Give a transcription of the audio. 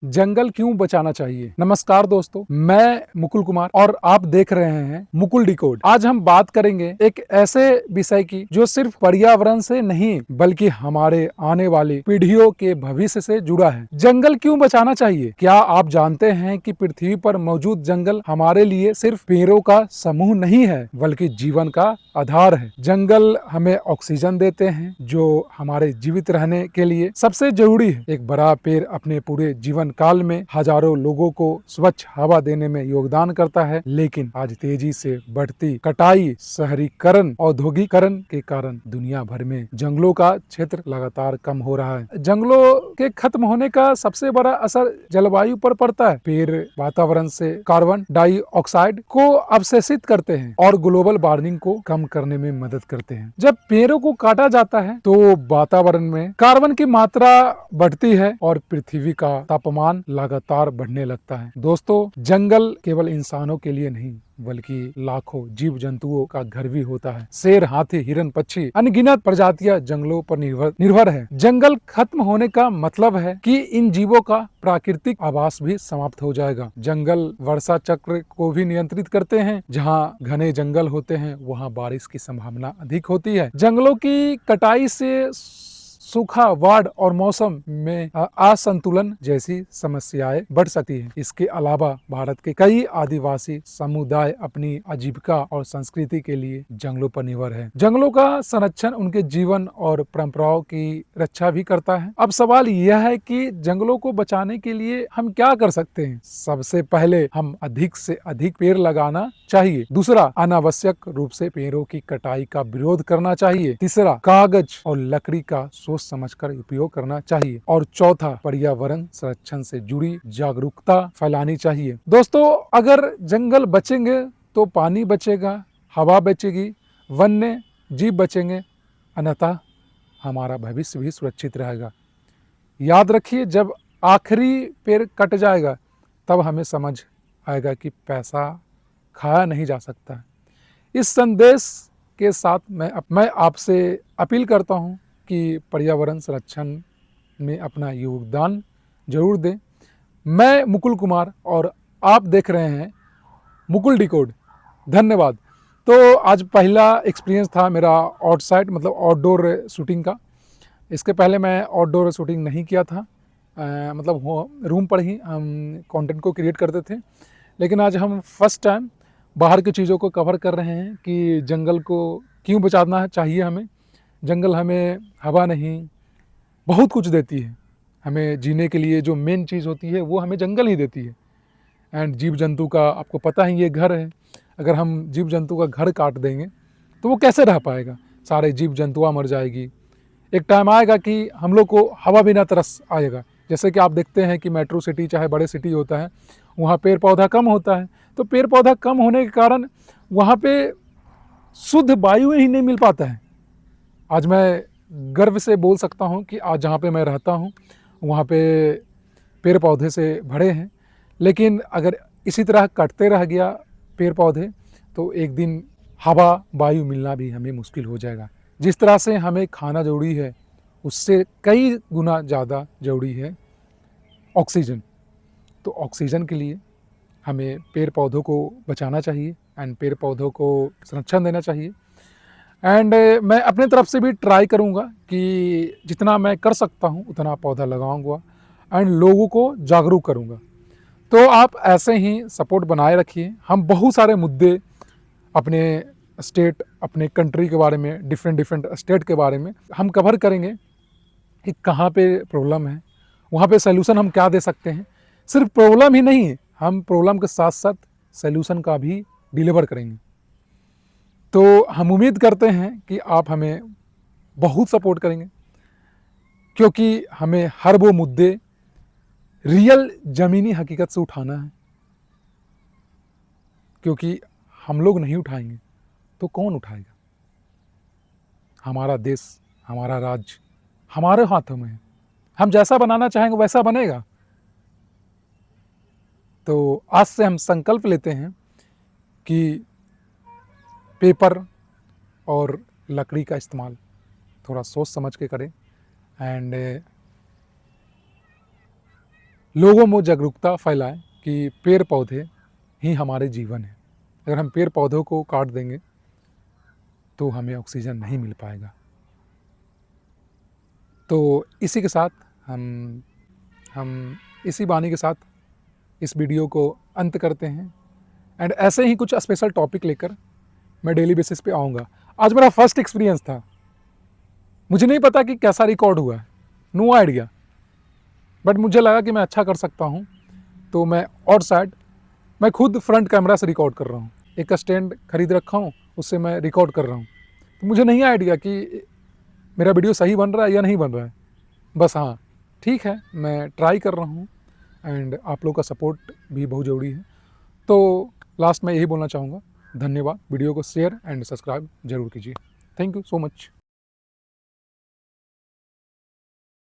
जंगल क्यों बचाना चाहिए। नमस्कार दोस्तों, मैं मुकुल कुमार और आप देख रहे हैं मुकुल डिकोड। आज हम बात करेंगे एक ऐसे विषय की जो सिर्फ पर्यावरण से नहीं बल्कि हमारे आने वाली पीढ़ियों के भविष्य से जुड़ा है। जंगल क्यों बचाना चाहिए। क्या आप जानते हैं कि पृथ्वी पर मौजूद जंगल हमारे लिए सिर्फ पेड़ों का समूह नहीं है बल्कि जीवन का आधार है। जंगल हमें ऑक्सीजन देते हैं जो हमारे जीवित रहने के लिए सबसे जरूरी है। एक बड़ा पेड़ अपने पूरे जीवन काल में हजारों लोगों को स्वच्छ हवा देने में योगदान करता है, लेकिन आज तेजी से बढ़ती कटाई, शहरीकरण, औद्योगिकरण के कारण दुनिया भर में जंगलों का क्षेत्र लगातार कम हो रहा है। जंगलों के खत्म होने का सबसे बड़ा असर जलवायु पर पड़ता है। पेड़ वातावरण से कार्बन डाइऑक्साइड को अवशोषित करते हैं और ग्लोबल वार्मिंग को कम करने में मदद करते हैं। जब पेड़ों को काटा जाता है तो वातावरण में कार्बन की मात्रा बढ़ती है और पृथ्वी का तापमान लगातार बढ़ने लगता है। दोस्तों, जंगल केवल इंसानों के लिए नहीं बल्कि लाखों जीव जंतुओं का घर भी होता है। शेर, हाथी, हिरन, पक्षी, अनगिनत प्रजातियां जंगलों पर निर्भर है। जंगल खत्म होने का मतलब है कि इन जीवों का प्राकृतिक आवास भी समाप्त हो जाएगा। जंगल वर्षा चक्र को भी नियंत्रित करते हैं। जहाँ घने जंगल होते हैं वहाँ बारिश की संभावना अधिक होती है। जंगलों की कटाई से सूखा, बाढ़ और मौसम में असंतुलन जैसी समस्याएं बढ़ सकती हैं। इसके अलावा भारत के कई आदिवासी समुदाय अपनी आजीविका और संस्कृति के लिए जंगलों पर निर्भर है। जंगलों का संरक्षण उनके जीवन और परंपराओं की रक्षा भी करता है। अब सवाल यह है कि जंगलों को बचाने के लिए हम क्या कर सकते हैं। सबसे पहले हम अधिक से अधिक पेड़ लगाना चाहिए। दूसरा, अनावश्यक रूप से पेड़ों की कटाई का विरोध करना चाहिए। तीसरा, कागज और लकड़ी का सोच समझकर उपयोग करना चाहिए। और चौथा, पर्यावरण संरक्षण से जुड़ी जागरूकता फैलानी चाहिए। दोस्तों, अगर जंगल बचेंगे तो पानी बचेगा, हवा बचेगी, वन्य जीव बचेंगे, अन्यथा हमारा भविष्य भी सुरक्षित रहेगा। याद रखिए, जब आखिरी पेड़ कट जाएगा तब हमें समझ आएगा कि पैसा खाया नहीं जा सकता। इस संदेश के साथ मैं आपसे अपील करता हूं कि पर्यावरण संरक्षण में अपना योगदान जरूर दें। मैं मुकुल कुमार और आप देख रहे हैं मुकुल डिकोड। धन्यवाद। तो आज पहला एक्सपीरियंस था मेरा आउटसाइड मतलब आउटडोर शूटिंग का। इसके पहले मैं आउटडोर शूटिंग नहीं किया था, मतलब रूम पर ही हम कंटेंट को क्रिएट करते थे। लेकिन आज हम फर्स्ट टाइम बाहर की चीज़ों को कवर कर रहे हैं कि जंगल को क्यों बचाना चाहिए हमें। जंगल हमें हवा नहीं बहुत कुछ देती है। हमें जीने के लिए जो मेन चीज़ होती है वो हमें जंगल ही देती है। एंड जीव जंतु का आपको पता ही ये घर है। अगर हम जीव जंतु का घर काट देंगे तो वो कैसे रह पाएगा। सारे जीव जंतुआ मर जाएगी। एक टाइम आएगा कि हम लोग को हवा बिना तरस आएगा। जैसे कि आप देखते हैं कि मेट्रो सिटी चाहे बड़े सिटी होता है, वहाँ पेड़ पौधा कम होता है। तो पेड़ पौधा कम होने के कारण वहाँ पे शुद्ध वायु ही नहीं मिल पाता है। आज मैं गर्व से बोल सकता हूँ कि आज जहाँ पे मैं रहता हूँ वहाँ पे पेड़ पौधे से भरे हैं। लेकिन अगर इसी तरह कटते रह गया पेड़ पौधे तो एक दिन हवा वायु मिलना भी हमें मुश्किल हो जाएगा। जिस तरह से हमें खाना जरूरी है उससे कई गुना ज़्यादा जरूरी है ऑक्सीजन। तो ऑक्सीजन के लिए हमें पेड़ पौधों को बचाना चाहिए एंड पेड़ पौधों को संरक्षण देना चाहिए। एंड मैं अपने तरफ से भी ट्राई करूँगा कि जितना मैं कर सकता हूँ उतना पौधा लगाऊँगा एंड लोगों को जागरूक करूँगा। तो आप ऐसे ही सपोर्ट बनाए रखिए। हम बहुत सारे मुद्दे अपने स्टेट, अपने कंट्री के बारे में, डिफरेंट स्टेट के बारे में हम कवर करेंगे कि कहाँ पे प्रॉब्लम है, वहाँ पे सलूशन हम क्या दे सकते हैं। सिर्फ प्रॉब्लम ही नहीं है, हम प्रॉब्लम के साथ साथ सलूशन का भी डिलीवर करेंगे। तो हम उम्मीद करते हैं कि आप हमें बहुत सपोर्ट करेंगे क्योंकि हमें हर वो मुद्दे रियल ज़मीनी हकीकत से उठाना है। क्योंकि हम लोग नहीं उठाएंगे तो कौन उठाएगा। हमारा देश, हमारा राज्य हमारे हाथों में है। हम जैसा बनाना चाहेंगे वैसा बनेगा। तो आज से हम संकल्प लेते हैं कि पेपर और लकड़ी का इस्तेमाल थोड़ा सोच समझ के करें एंड लोगों में जागरूकता फैलाएं कि पेड़ पौधे ही हमारे जीवन है। अगर हम पेड़ पौधों को काट देंगे तो हमें ऑक्सीजन नहीं मिल पाएगा। तो इसी के साथ हम इसी वाणी के साथ इस वीडियो को अंत करते हैं। एंड ऐसे ही कुछ स्पेशल टॉपिक लेकर मैं डेली बेसिस पे आऊँगा। आज मेरा फर्स्ट एक्सपीरियंस था, मुझे नहीं पता कि कैसा रिकॉर्ड हुआ है, नो आइडिया, बट मुझे लगा कि मैं अच्छा कर सकता हूँ। तो मैं और साइड मैं खुद फ्रंट कैमरा से रिकॉर्ड कर रहा हूँ, एक स्टैंड खरीद रखा हूँ, उससे मैं रिकॉर्ड कर रहा हूँ। तो मुझे नहीं आइडिया कि मेरा वीडियो सही बन रहा है या नहीं बन रहा है। बस हाँ, ठीक है, मैं ट्राई कर रहा हूँ एंड आप लोग का सपोर्ट भी बहुत ज़रूरी है। तो लास्ट में यही बोलना चाहूँगा, धन्यवाद। वीडियो को शेयर एंड सब्सक्राइब जरूर कीजिए। Thank you so much.